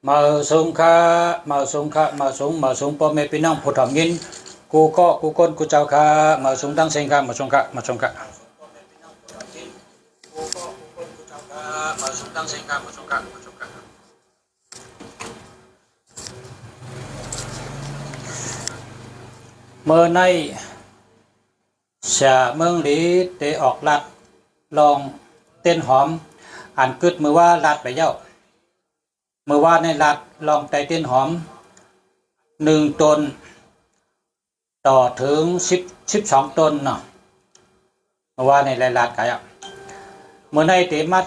Mờ sung kha, mờ sung kha, mờ sung po mê pinang phù thẩm nghìn, cu co, cu con, cu cháu kha, mờ sung tăng sinh kha, mờ sung kha, mờ sung kha. Mờ nay sẽ mương lý để ọc lạt lòng tên hóm ảnh cứt mưaว่าlạtไปเจ้าเมื่อว่าในลาดลองใจเต้นหอม1 ตนต่อถึง12 ตนเนาะเมื่อว่าในลาดกายเมื่อในเตมัด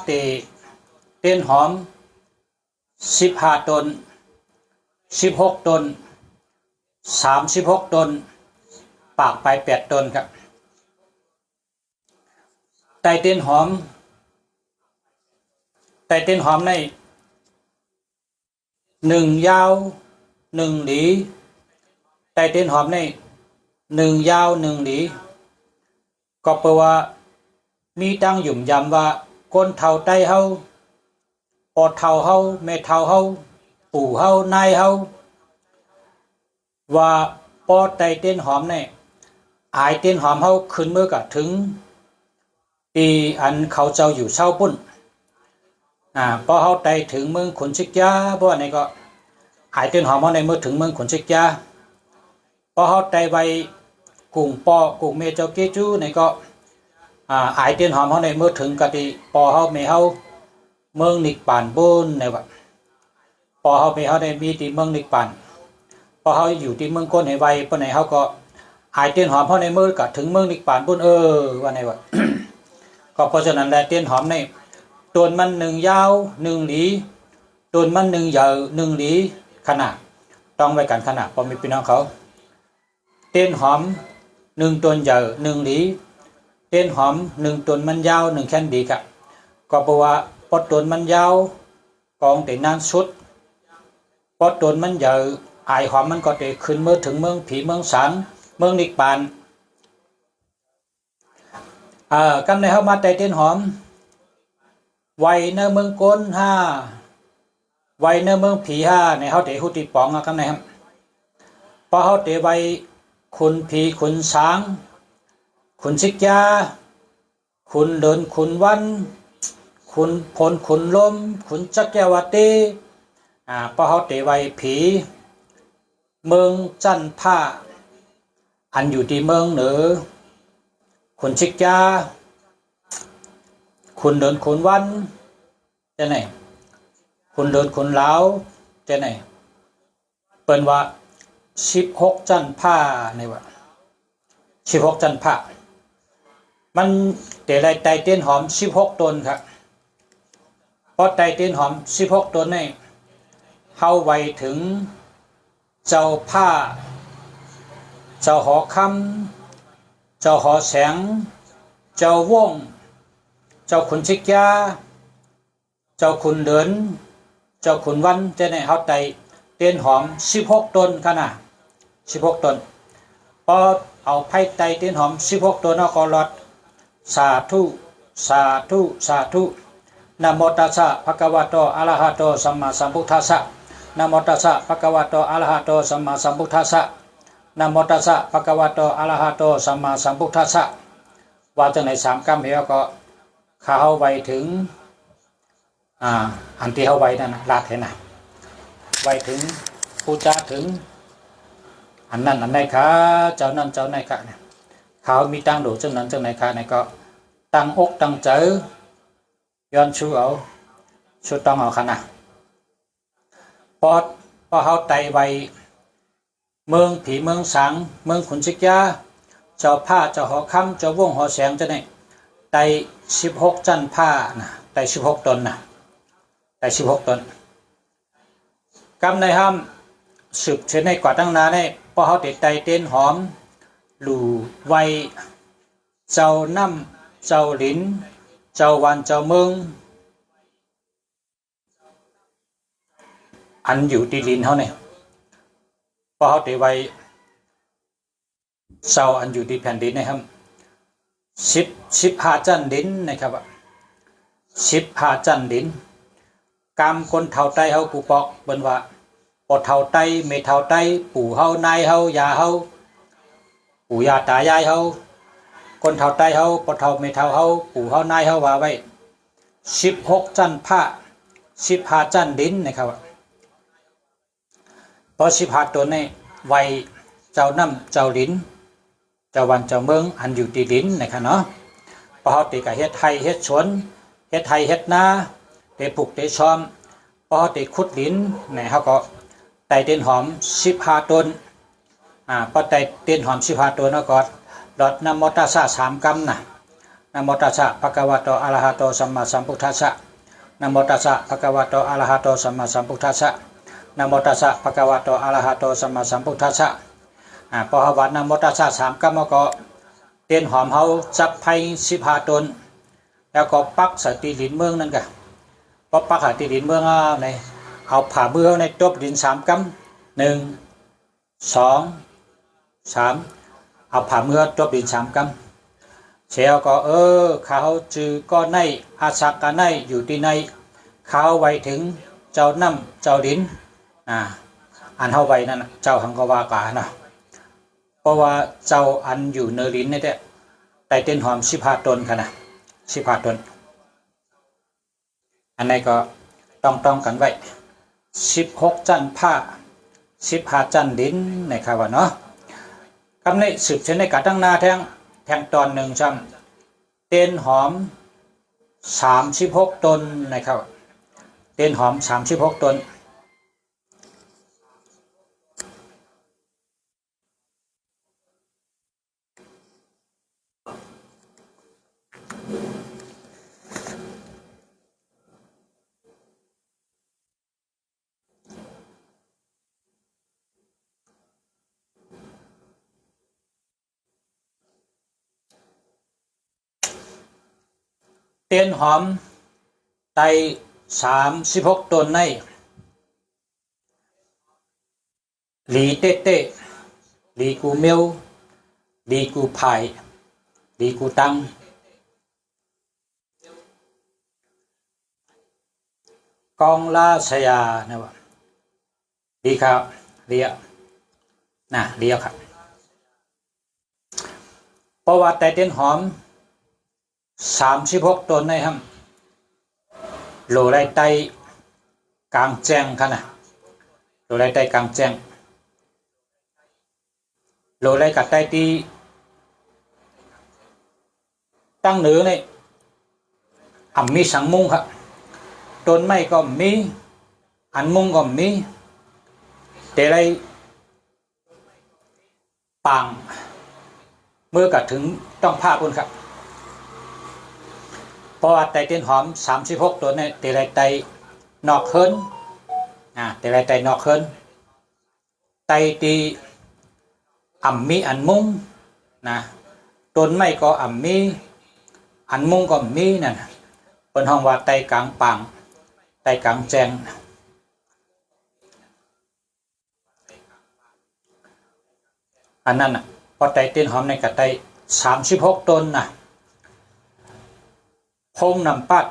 เต้นหอม15 ตน16 ตน36 ตนปากไป8 ตนครับไตเต้นหอมใน1 ยาว 1 หลีไตเต้นหอมใน1 ยาว 1 หลีก็แปลว่ามีตั้งหยุ่มยำว่าก้นเท่าไตเฮาปอดเท่าเฮาแม่เท่าเฮาปู่เฮานายเฮาว่าปอดไตเต้นหอมในอายเต้นหอมเฮาขึ้นเมื่อกะถึงปีอันเขาเจ้าอยู่เศร้าปุ้นพอเขาไตถึงเมืองขุนชิกยาเพราะว่าในก็หายเต้นหอมเขาในเมื่อถึงเมืองขุนชิกยาพอเขาไตไว้กุ้งปอกุ้งเมเจ้าเกจูในก็หายเต้นหอมเขาในเมื่อถึงกะติปอเขาเมเขาเมืองนิกปานบุญในว่าปอเขาเมเขาในมีที่เมืองนิกปานพอเขาอยู่ที่เมืองก้นให้ไวปอไหนเขาก็หายเต้นหอมเขาในเมื่อกะถึงเมืองนิกปานบุญว่าในว่า ก็เพราะฉะนั้นแหละเต้นหอมในต้นมัน1 ยาว 1 หลีต้นมัน1 ยาว 1 หลีขนาดต้องไว้กันขนาดพอมีพี่น้องเขาเต้นหอม1 ต้นยาว 1 หลีเต้นหอม1 ต้นมันยาว 1 แค่นดีครับก็เพราะว่าพอต้นมันยาวกองแต่นานสุดพอต้นมันยาวไอหอมมันก็จะขึ้นเมื่อถึงเมืองผีเมืองสังเมืองนิกปานกำในเข้ามาแต่เต้นหอมไว้ในเมืองก้นไว้ในเมืองผีในเขาเตะหุติปองกำในครับพอเขาเตะไว้ขุนผีขุนสางขุนชิกยาขุนเดินขุนวันขุนพลขุนลมขุนจักรวตีพอเขาเตะไว้ผีเมืองจันท่าอันอยู่ที่เมืองเหนือขุนชิกยาขุนเดินขุนวันจะไหนขุนเดินขุนเหลาจะไหนเปิ้นว่า16 จันท่าในว่า16 จันท่ามันแต่ไรไตเต้นหอม16 ตนครับเพราะไตเต้นหอม16 ตนในเข้าไว้ถึงเจ้าผ้าเจ้าหอคำเจ้าหอแสงเจ้าวงเจ้าขุนชิกยาเจ้าขุนเดินเจ้าขุนวันจะในเขาไตเต้นหอม16 ตนขนาด16 ตนพอเอาไพ่ไตเต้นหอม16 ตนเอาก็รอดสาธุสาธุสาธุนะโมตัสสะภะคะวะโตอะระหะโตสัมมาสัมพุทธัสสะนะโมตัสสะภะคะวะโตอะระหะโตสัมมาสัมพุทธัสสะนะโมตัสสะภะคะวะโตอะระหะโตสัมมาสัมพุทธัสสะว่าจังไหน3 กำเหวก็เข้าไว้ถึงอันที่เขาไว้นั่นลาดเห็นนะไว้ถึงปูจาถึงอันนั้นอันไหนคะเจ้านั้นเจ้าไหนคะเนี่ยเขามีตั้งดูจังนั้นจังไหนคะเนี่ยก็ตั้งอกตั้งใจย้อนชูเอาชูต้องเอาขนาดพอเขาไตไว้เมืองผีเมืองสังเมืองขุนชิกยาเจ้าผ้าเจ้าหอคำเจ้าวงหอแสงจะไหนไต16 จันผ้านะไต16 ตนนะไต16 ตนกำในห้ามสืบเชิญในกว่าตั้งนานได้พอเขาติดไตเต้นหอมหลู่ไวเจ้าน้ำเจ้าหลินเจ้าวันเจ้าเมืองอันอยู่ที่ลินเขาเนี่ยพอเขาติดไวเจ้าอันอยู่ที่แผ่นดินนะครับ15 จันดินนะครับ15 จันดิน กรรมคนเท่าไตเฮากูปอกเปิ้นว่าปอเท่าไตเมเท่าไตปู่เฮานายเฮายาเฮาปู่ย่าตายายเฮาคนเท่าไตเฮาปอเท่าเมเท่าเฮาปู่เฮานายเฮาว่าไว้16จันพระ15จันดินนะครับพอ15ตัวนี้ไว้เจ้าน้ำเจ้าลิ้นเจ้าวันเจ้าเมืองอันอยู่ที่ลิ้นนะครับเนาะพอเฮาติกะเฮ็ดไร่เฮ็ดสวนเฮ็ดไร่เฮ็ดนาได้ปลูกได้ชอมพอเฮาติขุดลิ้นเนี่ยเฮาก็ไต่เต้นหอม15ต้นพอไต่เต้นหอม15ต้นแล้วก็ดอดนะโมตัสสะ3กำนะนะโมตัสสะภะคะวะโตอะระหะโตสัมมาสัมพุทธัสสะนะโมตัสสะภะคะวะโตอะระหะโตสัมมาสัมพุทธัสสะนะโมตัสสะภะคะวะโตอะระหะโตสัมมาสัมพุทธัสสะพอเฮาว่านะโมตัสสะ3กำแล้วก็เต้นหอมเฮาจับไผ่15ต้นแล้วก็ปักใส่ตีลิ้นเมืองนั่นกะพอปักหาตีลิ้นเมืองในเอาผ่ามือในตบดิน3กำ1 2 3เอาผ่ามือตบดิน3กำเชียวก็เขาจือก็ในอาศักกันในอยู่ที่ในเขาไว้ถึงเจ้าน้ำเจ้าลิ้นอันเฮาไว้นั่นเจ้าหังก็ว่ากานะเพราะว่าเจ้าอันอยู่เนลิ้นนี่แหละไต่เต้นหอม15ต้นค่ะนะ15ต้นอันนี้ก็ต้องกันไว้16จันผ้า15จันดินนะครับว่าเนาะคำนี้สืบเส้นในกาตั้งนาแทงตอนหนึ่งจำเต้นหอม36ต้นนะครับเต้นหอม36ต้นเต้นหอมไต่36ต้นในหลีเต้เต้หลีกูเมียวหลีกูไผ่หลีกูตังกองลาชยานะวะดีครับเรียนะเรียครับประวัติไต่เต้นหอม36ต้นในครับโหลไรไตกลางแจ้งค่ะนะโหลไรไตกลางแจ้งโหลไรกัดไตตีตั้งเหนือนี่มีสังมุงครับต้นไม้ก็มีอันมุงก็มีแต่ไรปังเมื่อกัดถึงต้องผ้าพุ่นครับเพราะว่าไตเต้นหอม36ตัวเนี่ยแต่ไรไตนอกเฮินแต่ไรไตนอกเฮินไตตีมีอันมุงนะต้นไม้ก็มีอันมุงก็มีนั่นเป็นห้องว่าไตกลางปังไตกลางแจงอันนั้นพอไตเต้นหอมในกับไต36ต้นนะพงนำปัด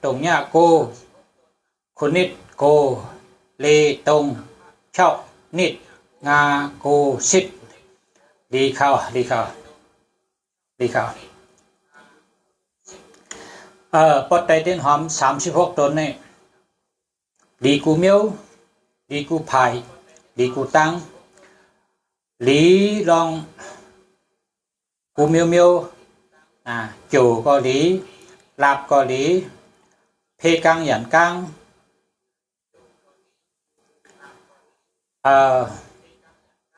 ตรงเนี้ยโกคุณนิดโกเลตรงเช่านิดงาโกสิดดีเข้าปอดไตเต้นหอม36ต้นนี่ดีกูเมียวดีกูไผ่ดีกูตังหลีลองกูเมียวโจก็หลีลาบก็หลีเพกังหยันกัง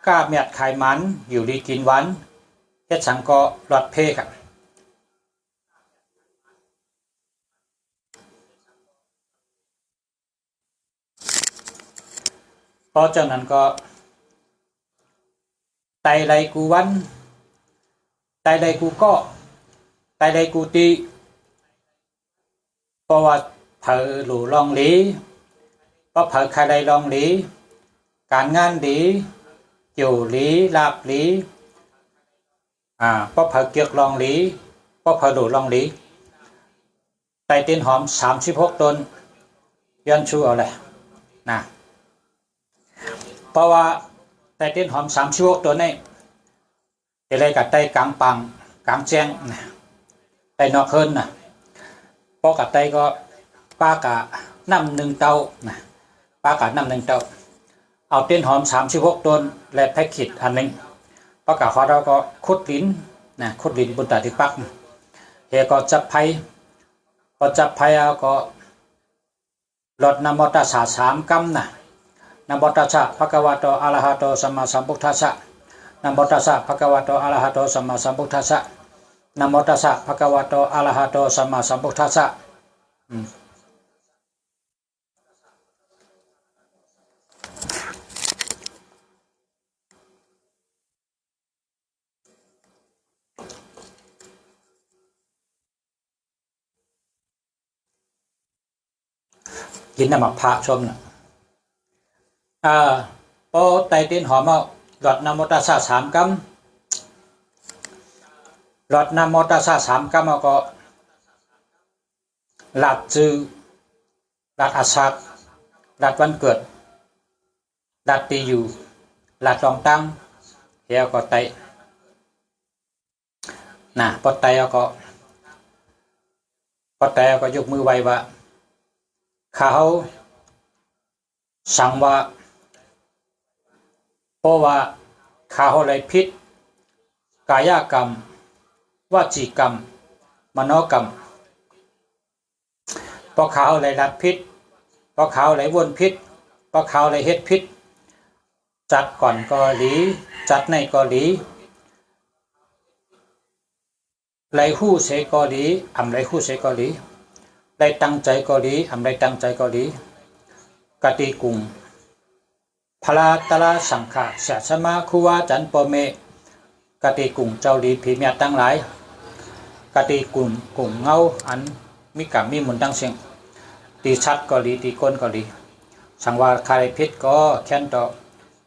กาเมียดไขมันอยู่ดีกินหวานเฮ็ดสังก็หลอดเพครับเพราะจากนั้นก็ไตไรกูวันไตไรกูก็ไตไรกูตีเพราะว่าเผอหลูลองหลีเพราะเผอใครไรลองหลีการงานดีอยู่หลีลาบหลีเพราะเผอเกียกลองหลีเพราะเผอหลูลองหลีไตเต้นหอม36ต้น ย้อนชูเอาเลยนะเพราะว่าไตเต้นหอม36ตัวนี้อะไรกับไตกลางปังกลางแจ้งนะไตนอกเฮินนะพอกับไตก็ป้ากะน้ำ1 เต้านะป้ากะน้ำ1 เต้าเอาเต้นหอม36ตัวและแพ็กขิดอันนึงป้ากะขอเราก็ขุดลิ้นนะขุดลิ้นบนตาที่ปักเฮก็จับไพ่ก็จับไพ่เอาก็ลดนะโมตัสสะ3 กัมนะนะโมตัสสะภะคะวะโตอะระหะโตสัมมาสัมพุทธัสสะนะโมตัสสะภะคะวะโตอะระหะโตสัมมาสัมพุทธัสสะนะโมตัสสะภะคะวะโตอะระหะโตสัมมาสัมพุทธัสสะกินน้ำมะพร้าวชมนะพอไตเต้นหอมเอาหลอดนะโมตัสสะ3 กัมหลอดนะโมตัสสะ3 กัมเอาก็หลัดจือหลัดอาสาดหลัดวันเกิดหลัดปีอยู่หลัดรองตั้งเฮียก็ไตนะพอไตเอาก็ยกมือไว้ว่าเขาสั่งว่าเพราะว่าเขาเลยพิษกายกรรมวจีกรรมมโนกรรมเพราะเขาเลยรับพิษเพราะเขาเลยวนพิษเพราะเขาเลยเฮ็ดพิษจัดก่อนก็หลีจัดในก็หลีไรหู้เสก็หลีอำไรหู้เสก็หลีได้ตั้งใจก็หลีอำไรตั้งใจก็หลีกติกุงพลาตลาสังฆะศาสมาคุวาจันปเมกติกุงเจ้าหลีผีเมียตั้งหลายกติกุงเงาอันมีกรรมมีมนต์ตั้งเสียงตีชัดก็หลีตีก้นก็หลีสังวาคารพิษก็แค้นต่อ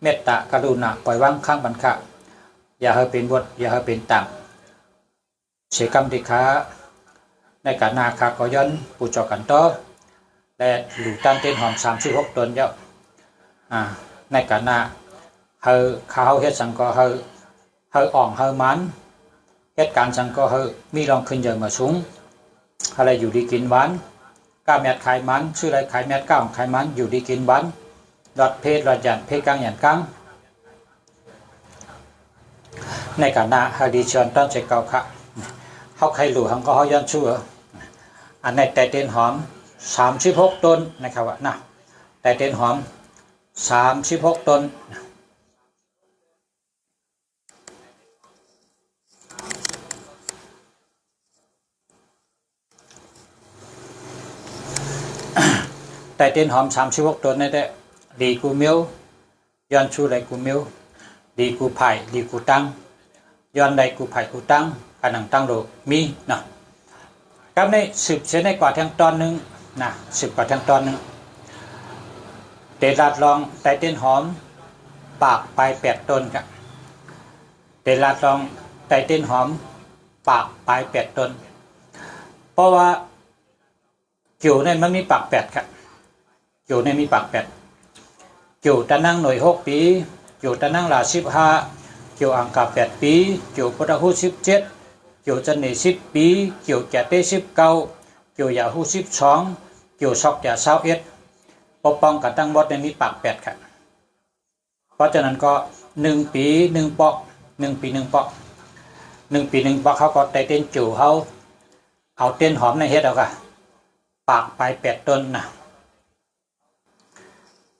เมตตากรุณาปล่อยวางข้างบันคะอย่าให้เป็นบทอย่าให้เป็นต่างเสกรรมติขาในการนาคาก็ย้อนปูจอกันต่อและหลูตันเต้นหอม36 ตนเยอะในการนาเฮาข้าวเฮ็ดสังก็เฮาอ่องเฮามันเหตุการณ์สังก็เฮามีรองขึ้นเยอะมาสูงอะไรอยู่ดีกินหวานก้าแมดขายมันชื่ออะไรขายแมดก้าวขายมันอยู่ดีกินหวานรถเพศรถยันเพศกลางยันกลางในการนาเฮาดีชวนต้นเสกเก่าค่ะเขาใครหลู่หังก็เขาย้อนชั่วอันในแต่เต้นหอม36 ตนนะครับว่านะแต่เต้นหอม36 ตนแต่เต้นหอม36 ตนนี่แหละดีกูเมียวย้อนชูไรกูเมียวดีกูไผ่ดีกูตั้งย้อนใดกูไผ่กูตั้งอันหนังตั้งโลมีนะกับในสืบเสียในกว่าทางตอนหนึ่งนะสืบกว่าทางตอนหนึ่งเดลัดลองไตเต้นหอมปากไป8 ตนครับเดลัดลองไตเต้นหอมปากไป8 ตนเพราะว่ากิ่วในมันมีปาก8ครับกิ่วในมีปาก8กิ่วตะนั่งหน่วย6 ปีกิ่วตะนั่งหลา15กิ่วอังกา8 ปีกิ่วพุทธหู17เกี่ยวจันนี่10 ปีเกี่ยวแก่เต้19เกี่ยวยาหู12เกี่ยวซอกยา21ปกป้องกันตั้งบดในมีปาก8ครับเพราะฉะนั้นก็1 ปี1 ปอก1 ปี 1 ปอก1 ปี 1 ปอกเขาก็ไตเต้นจู่เขาเอาเต้นหอมในเฮ็ดเอาค่ะปากไป8 ตนนะ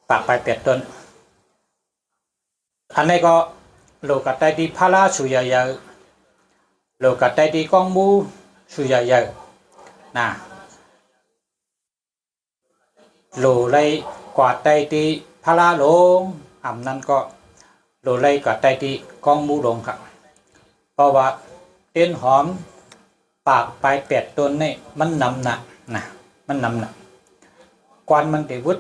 ปากไป8 ตนอันนี้ก็โลกัตไตดีพาราสุยายาโลกัตไตดีกองมูสุยายานะโลไลกว่าไตดีพาราลงอำนั้นก็โลไลกว่าไตดีกองมูลงครับเพราะว่าเต้นหอมปากไป8 ตนนี่มันนำหนักนะมันนำหนักกวนมันเตวุฒ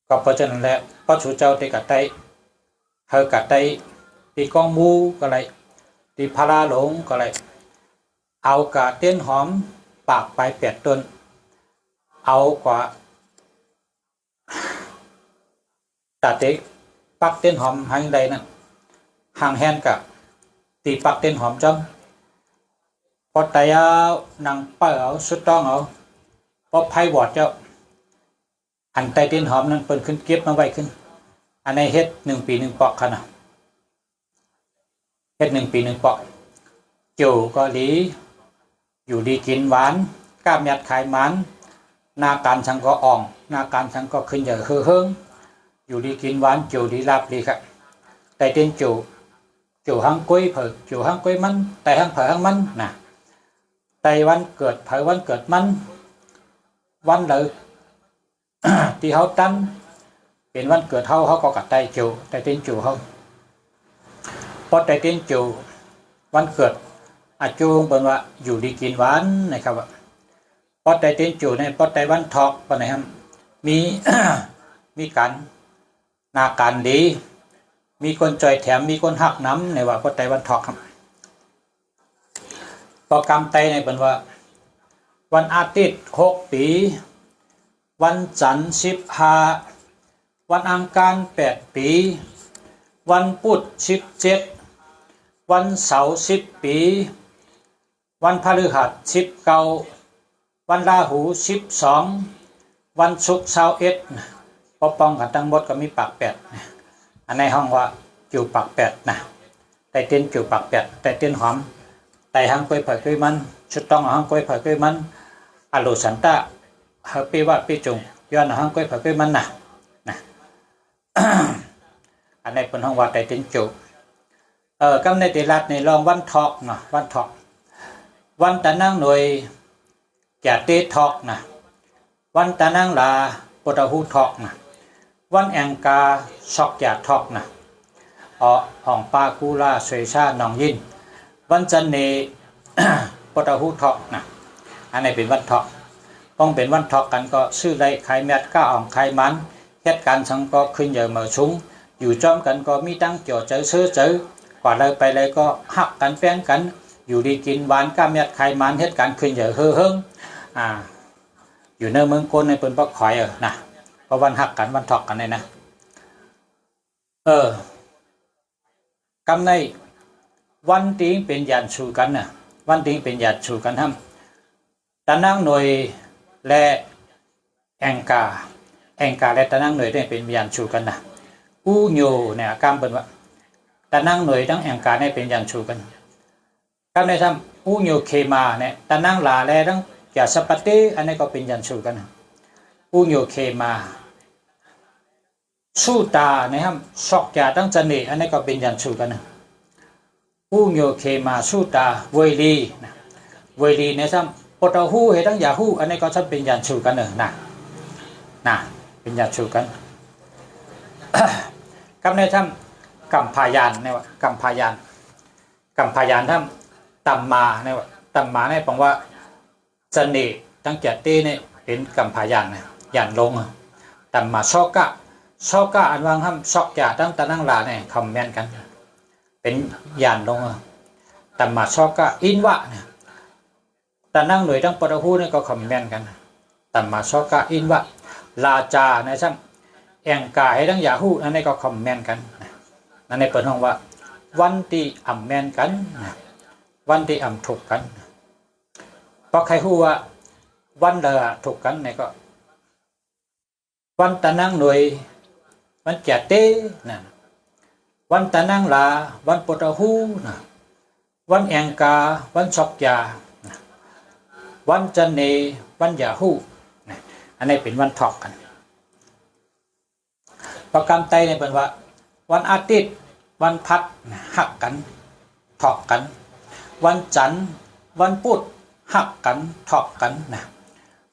ก็เพราะฉะนั้นแหละพระชูเจ้าเตกัดไตเฮากัดไตตีกองมูก็เลยตีพาราหลงก็เลยเอากะเต้นหอมปากไป8 ตนเอากว่า ตาเตปักเต้นหอมหางใดนั่นหางแฮนกับตีปักเต้นหอมจอมพอไตเอานางเป้าเอาสุดต้องเอาพอไพ่วอดเจ้าอันไตเต้นหอมนั้นเปิดขึ้นเก็บมาไว้ขึ้นอันในเฮ็ด1 ปี 1 ปอกขนาดเฮ็ด1 ปี 1 ปอกเจียวก็ดีอยู่ดีกินหวานก้ามยัดขายมันนาการชังก็อ่องนาการชังก็ขึ้นใหญ่เฮืองอยู่ดีกินหวานเจียวดีลาบดีครับไตเต้นเจียวหางกุ้ยเผยเจียวหางกุ้ยมันไตหางเผยหางมันนะไตวันเกิดเผยวันเกิดมันวันเลย ที่เขาตั้นเป็นวันเกิดเขาก็กัดไตเจียวไตเต้นเจียวเขาพอไตเต้นเจียววันเกิดอาจูงเป็นว่าอยู่ดีกินหวานนะครับพอไตเต้นเจียวในพอไตวันทอกปะไหนครับมี มีการนาการดีมีคนจอยแถมมีคนหักน้ำในว่าพอไตวันทอกครับพอกรรมไตในเป็นว่าวันอาทิตย์6 ปีวันจันทร์15วันอังคาร8 ปีวันพุธ17วันเสาร์10 ปีวันพฤหัส19วันราหู12วันศุกร์21พอป้องกันทั้งหมดก็มีปาก8อันในห้องว่าจิ๋วปาก8นะไตเต้นจิ๋วปาก8ไตเต้นหอมไตหางกล้วยเผยกล้วยมันชุดต้องหางกล้วยเผยกล้วยมันอโลสันตะเฮปีว่าปีจงย้อนหางกล้วยเผยกล้วยมันนะ อันในเป็นห้องว่าไตเต้นจิ๋วกำในติรัดในรองวันทอกนะวันทอกวันตะนั่งหน่วยแก่เตทอกนะวันตะนั่งลาปตะหูทอกนะวันแองกาชอกแก่ทอกนะห้องปากูลาสวยชาหนองยินวันจันเน ปตะหูทอกนะอันนี้เป็นวันทอกต้องเป็นวันทอกกันก็ซื้อได้ขายแมดก้าอ่องขายมันเหตุการณ์สังก็ขึ้นเยอะมาสูงอยู่จอมกันก็มีตั้งเกี่ยวเจอซื้อเจอกว่าเลยไปเลยก็หักกันแป้งกันอยู่ดีกินหวานก้ามยัดไขมันเหตุการณ์ขึ้นเยอะเฮืองอยู่ในเมืองคนในเป็นปักข่อยนะเพราะวันหักกันวันถอกกันเลยนะกำในวันติ้งเป็นยันชูกันนะวันติ้งเป็นยันชูกันทำตะนั่งหน่วยและแองกาและตะนั่งหน่วยได้เป็นยันชูกันนะอูโยเนี่ยกำเป็นว่าตะนั่งหน่วยทั้งแองกาเนี่ยเป็นยันชูกันกำในทำอูโยเคมาเนี่ยตะนั่งลาและทั้งอย่าสปาเต้อันนี้ก็เป็นยันชูกันอูโยเคมาสู้ตานะครับชอกยาตั้งจันเนอันนี้ก็เป็นยันชูกันอูโยเคมาสู้ตาเวลีเนี่ยซ้ำปตะหูเฮตั้งยาหูอันนี้ก็ซ้ำเป็นยันชูกันนะเป็นยันชูกัน กำในซ้ำกัมพายานเนี่ยว่ากัมพายานซ้ำตัมมาเนี่ยว่าตัมมาเนี่ยแปลว่าเสน่ห์ตั้งเกียรติเนี่ยเป็นกัมพายานนะยันลงตัมมาชอกะอันวางห้ำชอกยาตั้งตะนั่งลาเนี่ยคำแม่นกันเป็นยันลงตัมมาชอกะอินวะเนี่ยตะนั่งหน่วยตั้งปตะหูเนี่ยก็คำแม่นกันตัมมาชอกะอินวะลาจาในซ้ำแองกาให้ตั้งยาหูอันนี้ก็คำแม่นกันนั่นในเปิดห้องว่าวันที่อ่ำแม่นกันวันที่อ่ำถูกกันเพราะใครหูว่าวันเดอถูกกันเนี่ยก็วันตะนั่งหน่วยวันแก่เต้นะวันตะนั่งลาวันปตะหูนะวันแองกาวันชอกยาวันจันเนวันยาหูอันนี้เป็นวันถอกกันประกรรมไตเนี่ยเป็นว่าวันอาทิตย์วันพัดหักกันถอกกันวันจันทร์วันพุธหักกันถอกกันนะ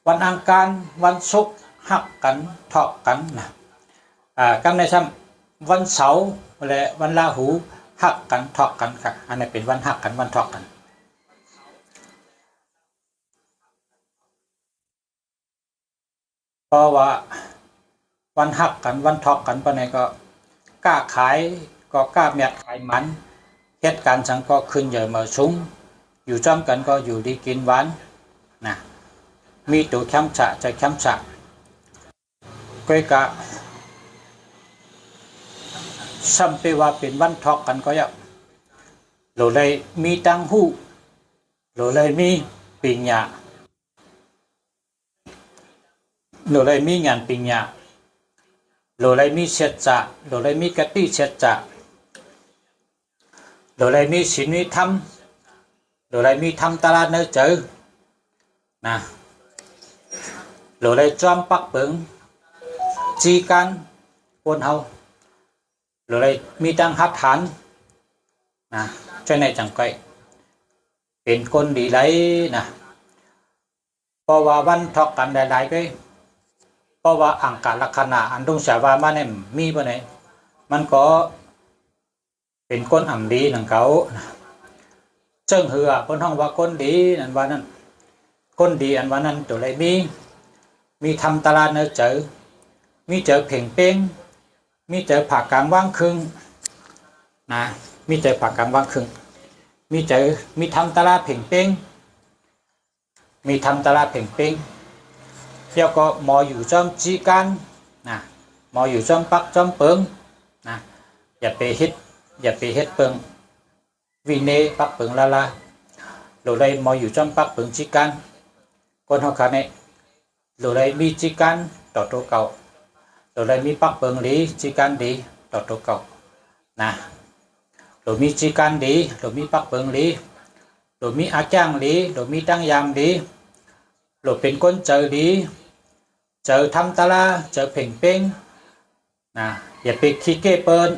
วันอังคารวันศุกร์หักกันถอกกันนะกำในซ้ำวันเสาร์และวันราหูหักกันถอกกันค่ะอันนี้เป็นวันหักกันวันถอกกันเพราะว่าวันหักกันวันถอกกันปะเนี่ยก็กล้าขายก็กล้าเมียดขายมันเหตุการณ์สังก็ขึ้นใหญ่มาสูงอยู่จอมกันก็อยู่ดีกินหวานนะมีตัวแคมฉะใจแคมฉะก้อยกะ ซ้ำไปว่าเป็นวันทอกกันก็ยะโหลเลยมีตังหูโหลเลยมีปิญญาโหลเลยมีงานปิญญาโหลเลยมีเสจจะโหลเลยมีกติเสจจะโหลเลยมีศีลมีธรรมโหลเลยมีธรรมตลาดเนื้อเจอนะโหลเลยจอมปักเปิงจีกันคนเฮาโหลเลยมีตังหับฐานนะช่วยในจังไกเป็นคนดีไรนะเพราะว่าวันทอกกันหลายๆก็เพราะว่าอังกาลักษณะอันดุงสาวามาเนี่ยมีปะเนี่ยมันก็เป็นคนอ่ำดีหนังเขาเจิงเหือคนห้องว่าคนดีอันว่านั้นคนดีอันว่านั้นตัวไรมีทำตลาดเนื้อเจอมีเจอเพ่งเป้งมีเจอผักกลางว่างครึ่งนะมีเจอผักกลางว่างครึ่งมีทำตลาดเพ่งเป้งมีทำตลาดเพ่งเป้งแล้วก็มออยู่จอมจีกันนะมออยู่จอมปักจอมเปิงนะอย่าไปเฮ็ดเปิงวินเนปักเปิงละโหลได้มออยู่จอมปักเปิงจีกันคนเขาขาเนี่ยโหลได้มีจีกันต่อตัวเก่าโหลได้มีปักเปิงหลีจีกันดีต่อตัวเก่านะโหลมีจีกันดีโหลมีปักเปิงหลีโหลมีอาจ้างหลีโหลมีตั้งยามดีโหลเป็นคนเจอดีเจอทำตาลาเจอเพ่งเป้งนะอย่าไปขี้เก้เปิ้น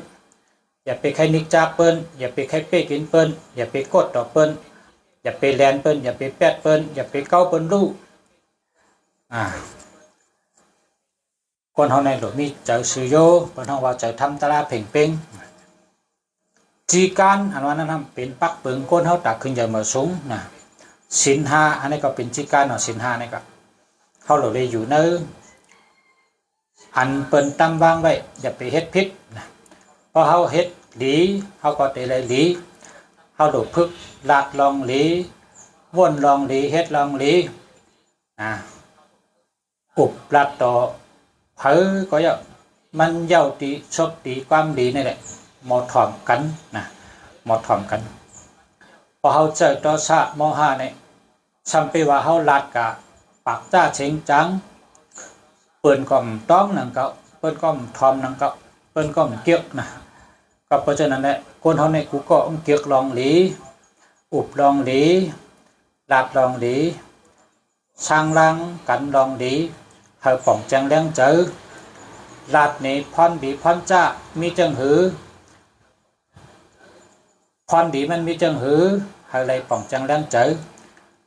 อย่าไปใครนิกจากเปิ้นอย่าไปใครเป้กินเปิ้นอย่าไปกดต่อเปิ้นอย่าไปแลนเปิ้นอย่าไปแปดเปิ้นอย่าไปเก้าเปิ้นลูกคนเฮาในหลวงมีเจอซื้อโยคนเฮาว่าเจอทำตาลาเพ่งเป้งจีกันอันว่านั้นเป็นปักเปิงคนเฮาตักขึ้นใหญ่มาสูงนะศีลห้าอันนี้ก็เป็นจีกันเนาะศีลห้านี่ก็เฮาเลยอยู่ในอันเปิ้นตั้มวางไว้อย่าไปเฮ็ดผิดนะพอเฮาเฮ็ดดีเฮาก็ได้เลยดีเฮาโดดพึกลาดลองหลีวนลองหลีเฮ็ดลองหลีอุบลาดต่อเผอก็อย่ามันเย้าตีชอบตีความดีนี่แหละหมดถ่อมกันนะหมดถ่อมกันพอเฮาเจอต่อชะมอ5นี่ซ้ำไปว่าเฮาลาดกะปากจ้าเชงจังเปิ้นก็ต้องนังเก่าเปิ้นก็ทอมนังเก่าเปิ้นก็เกียกนะก็เพราะฉะนั้นแหละคนเฮาในกูก็เกียกลองหลีอุบลองหลีลาดลองหลีช่างลังกันลองหลีเฮาป่องจังแรงเจอลาดนี่พรดีพรจ้ามีจังหือพรดีมันมีจังหือเฮาเลยป่องจังแรงเจอ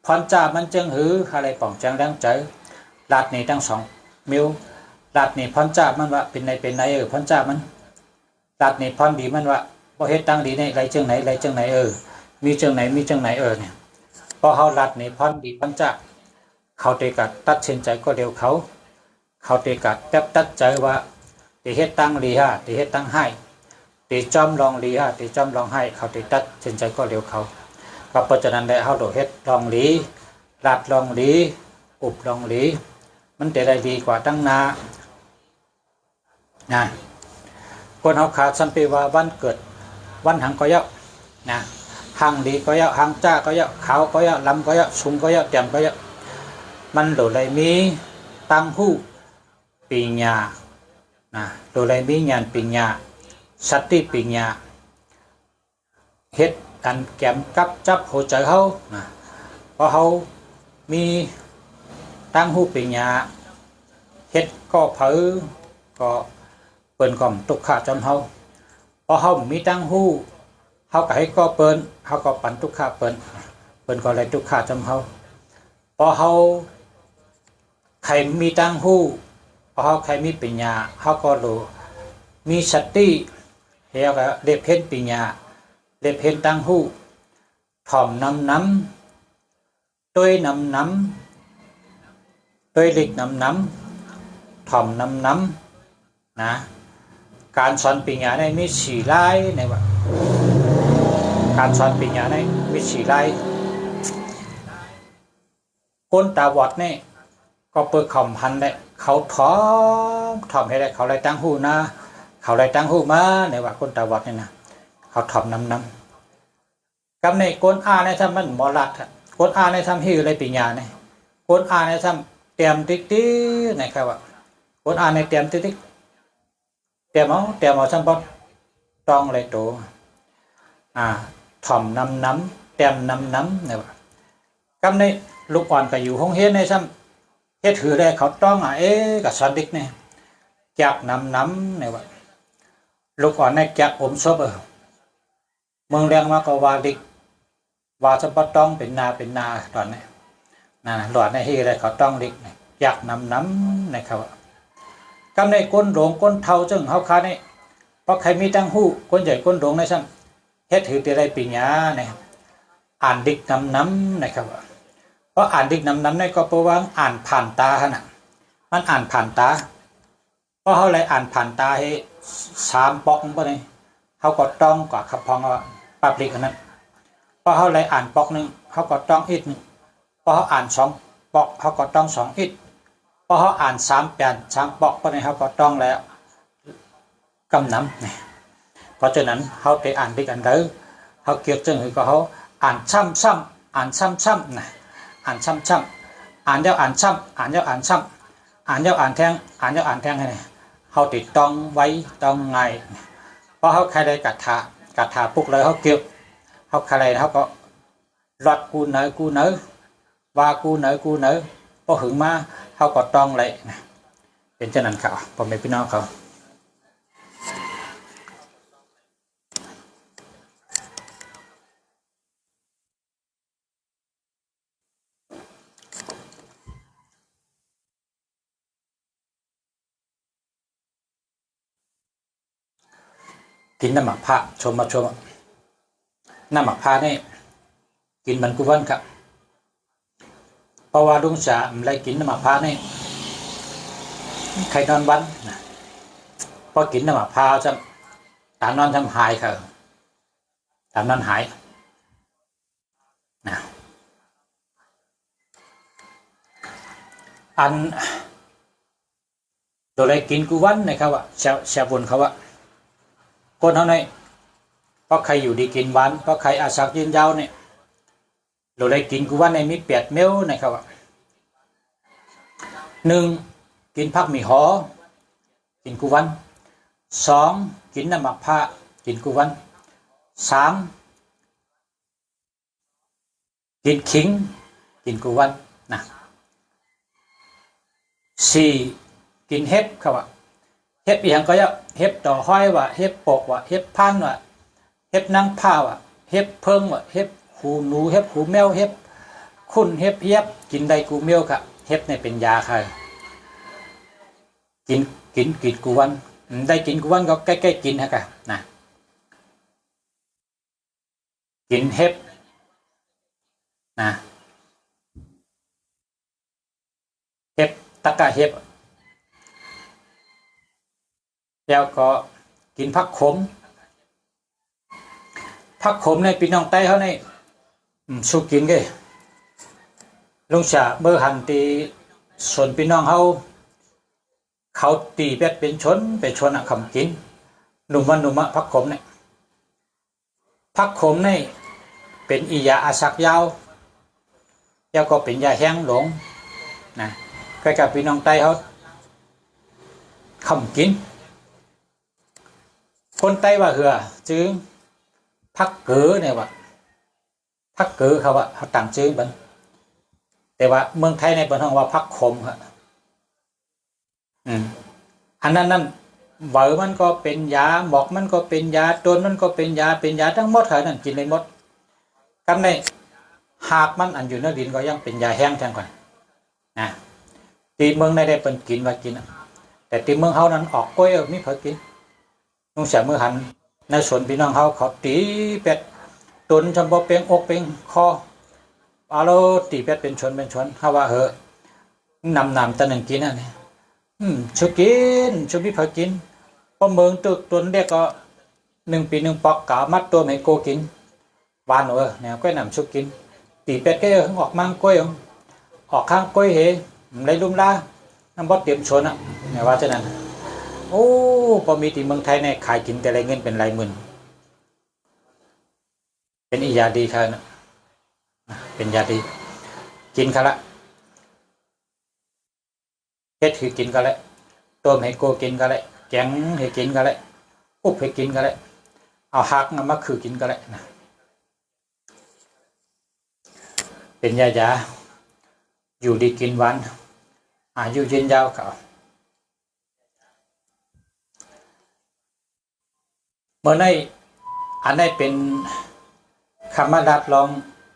พรจ้ามันจังหือเฮาเลยป่องจังแรงเจอลาดนี่ทั้งสองมิวลาดนี่พรจ้ามันว่าเป็นไหนพรจ้ามันลาดนี่พรดีมันว่าบ่เฮ็ดตั้งดีในไรจังไหนมีจังไหนเนี่ยพอเฮาลาดนี่พรดีพรจ้าเขาเตกัดตัดสินใจก็เร็วเขาเตกัดแป๊บตัดใจว่าติเฮ็ดตั้งดีฮะติเฮ็ดตั้งให้ติจอมลองดีฮะติจอมลองให้เขาติตัดสินใจก็เร็วเขาก็เพราะฉะนั้นได้เฮาโดเฮ็ดลองดีลาดลองดีอุบลองดีมันจะได้ดีกว่าตั้งนานะคนเฮาขาดสัมปีว่าวันเกิดวันหังก็เยอะนะหังดีก็เยอะหังจ้าก็เยอะขาวก็เยอะลำก็เยอะชุงก็เยอะเต็มก็เยอะมันโดเลยมีตังหูปิญญานะโดเลยมีญาณปิญญาสติปิญญาเฮ็ดกันแกมกับจับหัวใจเฮานะเพราะเฮามีตังหูปิญญาเฮ็ดก็เผอก็เปิ้นก็ตุกขะจำเฮาพอเฮามีตังหูเฮาก็ให้ก็เปิ้นเฮาก็ปันตุกขะเปิ้นก็เลยตุกขะจำเฮาพอเฮาใครมีตังหูพอเฮาใครมีปัญญาเฮาก็รู้มีสติเฮาก็เล็บเห็นปัญญาเล็บเห็นตังหูถ่อมน้ำต้วยน้ำต้วยเล็กน้ำถ่อมน้ำนะการสอนปัญญาในมีสี่ลายในว่าการสอนปัญญาในมีสี่ลายคนตาบอดเนี่ยก็เปิดคำพันได้เขาถ่อมให้ได้เขาเลยตั้งหูนะ เขาได้ตั้งหูมาในว่าคนตาบอดนี่นะเขาถ่อมน้ำกำในก้นอาในทำมันหมอลัดก้นอาในทำหิวอะไรปีญาเนี่ยก้นอาในทำเตรียมติ๊กติ๊กนะครับว่าก้นอาในเตรียมติ๊กติ๊กเตรียมเอาทำบอดต้องเลยโตถ่อมน้ำเตรียมน้ำเนี่ยว่ากำในลูกอ่อนก็อยู่ห้องเฮ็ดในทำเฮ็ดถือได้เขาต้องกับสอนดิกเนี่ยจักน้ำเนี่ยว่าลูกอ่อนในจักอมซบเมืองเรียงมาก็ว่าดิกว่าจะบ่ต้องเป็นนาตอนนี้หลอดในที่อะไรเขาต้องดิกจักน้ำนะครับกำในก้นหลงก้นเท่าจึงเฮาคานี่เพราะใครมีตั้งหู้ก้นใหญ่ก้นหลงในซ้ำเฮ็ดถือแต่ได้ปีญาเนี่ยอ่านดิกน้ำนะครับเพราะอ่านดิกน้ำนี่ก็เพราะว่าอ่านผ่านตาน่ะมันอ่านผ่านตาเพราะเขาเลยอ่านผ่านตาให้3ปอกบ่นี่เขาก็ต้องกว่าขับพองว่าปรับลิกอันนั้นเพราะเขาเลยอ่านปอกนึงเขาก็ต้องอีกนึงเพราะเขาอ่าน2ปอกเขาก็ต้อง2อีกเพราะเขาอ่าน3แปลน3ปอกบ่นี่เขาก็ต้องแล้วกำน้ำนี่เพราะฉะนั้นเขาไปอ่านดิกอันเด้อเขาเกี่ยวจึงคือก็เขาอ่านซ้ำอ่านซ้ำนะอ่านซ้ำอ่านยาวอ่านซ้ำอ่านยาวอ่านซ้ำอ่านยาวอ่านแทงอ่านยาวอ่านแทงให้เขาติดต้องไว้ต้องไงเพราะเขาใครได้กัดถาปุ๊กเลยเขาเกี่ยวเขาใครได้เขาก็รอดกูเนอว่ากูเนอพอหึงมาเขาก็ต้องเลยเป็นเช่นนั้นครับผมเป็นพี่น้องเขากินน้ำหมักผ้าชมน้ำหมักผ้านี่กินมันกุวันครับเพราะว่าลุงจ๋าไม่กินน้ำหมักผ้านี่ใครนอนวันนะพอกินน้ำหมักผ้าจะตามนอนทำหายครับตามนอนหายนะอันโดยกินกุวันนะครับว่าชาวบุญเขาว่าคนเท่านั้นเพราะใครอยู่ดีกินหวานเพราะใครอาศักยืนยาวเนี่ยเราได้กินกูว่าในมี8 เมลนะครับ1กินผักหมี่หอกินกูวัน2กินน้ำหมักผ้ากินกูวัน3กินขิงกินกูวันนะ4กินเห็บครับว่าเห็บอย่างก็เห็บต่อห้อยว่าเห็บปกว่าเห็บพันว่าเห็บนางผ้าว่าเห็บเพิงว่าเห็บหูหนูเห็บหูแมวเห็บคุณเห็บเย็บกินได้กูเมียวค่ะเห็บเนี่ยเป็นยาค่ะกินกูวันได้กินกูวันก็ใกล้ๆกินฮะค่ะนะกินเห็บนะเห็บตะกะเห็บแล้วก็กินผักขมในพี่น้องใต้เขาในสุกินกันลุงฉาเบอร์หันตีส่วนพี่น้องเขาตีเป็ดเป็นชนคำกินหนุ่มะผักขมเนี่ยผักขมเนี่ยเป็นอียาอาศักยาวแล้วก็เป็นยาแห้งหลงนะใกล้กับพี่น้องใต้เขาคำกินคนใต้ว่าเหือจึงพักเก๋อเนี่ยว่าพักเก๋อเขาว่าเขาต่างชื่อบันแต่ว่าเมืองไทยในบ้านเราว่าพักขมครับอันนั้นเบอร์มันก็เป็นยาหมอกมันก็เป็นยาต้นมันก็เป็นยาทั้งหมดเท่านั้นกินได้หมดกันในหากมันอันอยู่ในดินก็ยังเป็นยาแห้งแทนก่อนนะตีเมืองในได้เป็นกินว่ากินแต่ตีเมืองเขานั้นออกกล้วยไม่เผยกินนุ่งเสียมือหันในส่วนพี่น้องเขาตีเป็ดตุนจำบ่เป็นอกเป็นคอเอาแล้วตีเป็ดเป็นชนเขาว่าเหอะนำตะหนึ่งกินนั่นนี่ชุกินชุบิพากินเพราะเมืองตุนเด็กก็1 ปี 1 ปอกกามัดตัวให้โกกินวานเนี่ยก็นำชุกินตีเป็ดก็ออกมังกล้วยออกข้างกล้วยเหไรลุ่มล่าน้ำบดเตรียมชนเนี่ยว่าจะนั้น โอ้พอมีที่เมืองไทยเนี่ยขายกินแต่ไรเงินเป็นไรหมื่นเป็นอียาดีครับนะเป็นยาดีกินค่ะละเฮ็ดคือกินก็แล้วต้มให้โกกินก็แล้วแกงให้กินก็แล้วอุบให้กินก็แล้วเอาหักมาคือกินก็แล้วนะเป็นยาอยู่ดีกินหวานอายุยืนยาวเก่าเมื่อในอันนี้เป็นคำมารับรอง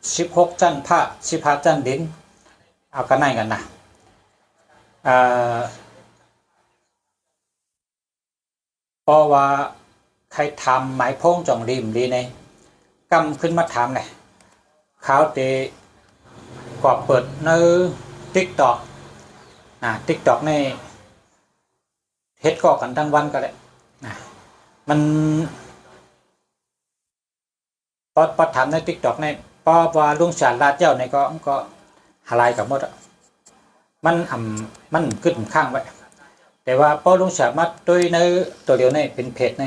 16จันผ้า15จันดินเอากันไหนกันนะเพราะว่าใครทำหมายพงจ่องริมดีในกำขึ้นมาทำเลยเขาเตะกว่าเปิดในติ๊กต็อกติ๊กต็อกในเฮ็ดก็กันทั้งวันก็เลยมันพอทำในติ๊กต็อกในพอว่าลุงฉาลาดเจ้าในก็หลายกับหมดมันขึ้นข้างไว้แต่ว่าพอลุงฉามาด้วยในตัวเดียวในเป็นเพจใน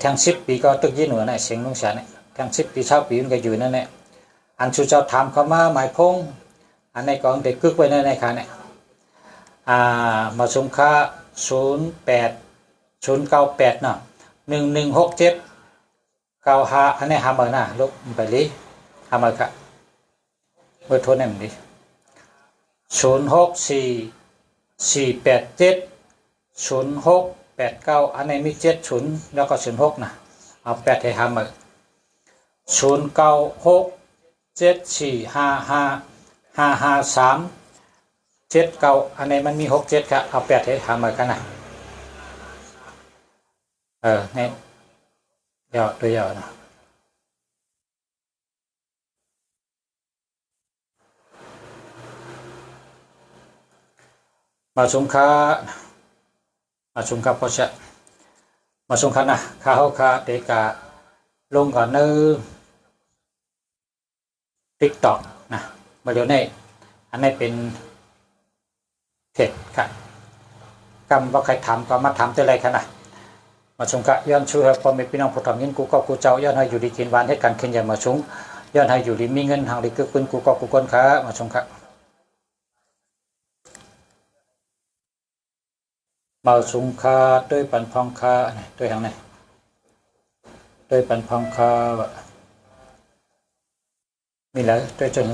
ทั้ง10 ปีก็ตึกยี่หน่วยในเสียงลุงฉาในทั้ง10 ปี20 ปีมันก็อยู่นั่นแหละอันชูเจ้าถามเขามาหมายพงอันในกองเด็กกึกไว้ในค่ะเนี่ยมาสงค่า08098เนาะ116795อันนี้หามาหน้าลูกไปเลยหามาค่ะเบอร์โทรนี่มันดิ0644870689อันนี้มี70แล้วก็06นะเอา8ให้หามา096745555379อันนี้มันมี67ครับเอา8ให้หามากันนะนี่เดี๋ยวตัวอย่างนะมาสงค่าพอจะมาสงค่านะค่าเด็กลงก่อนในติ๊กต็อกนะมาเดี๋ยวนี้อันนี้เป็นเพจครับกำว่าใครทำก็มาทำแต่ไรขนาดมาชงกะย้อนช่วยพ่อแม่พี่น้องผู้ทำยินกูก็กูเจ้าย้อนให้อยู่ดีกินหวานให้กันขึ้นอย่ามาชงย้อนให้อยู่ดีมีเงินทางดีคือคุณกูก็กูคนค้ามาชงกะมาชงคาด้วยปันพองคาด้วยทางไหนด้วยปันพองคามีแล้วด้วยจน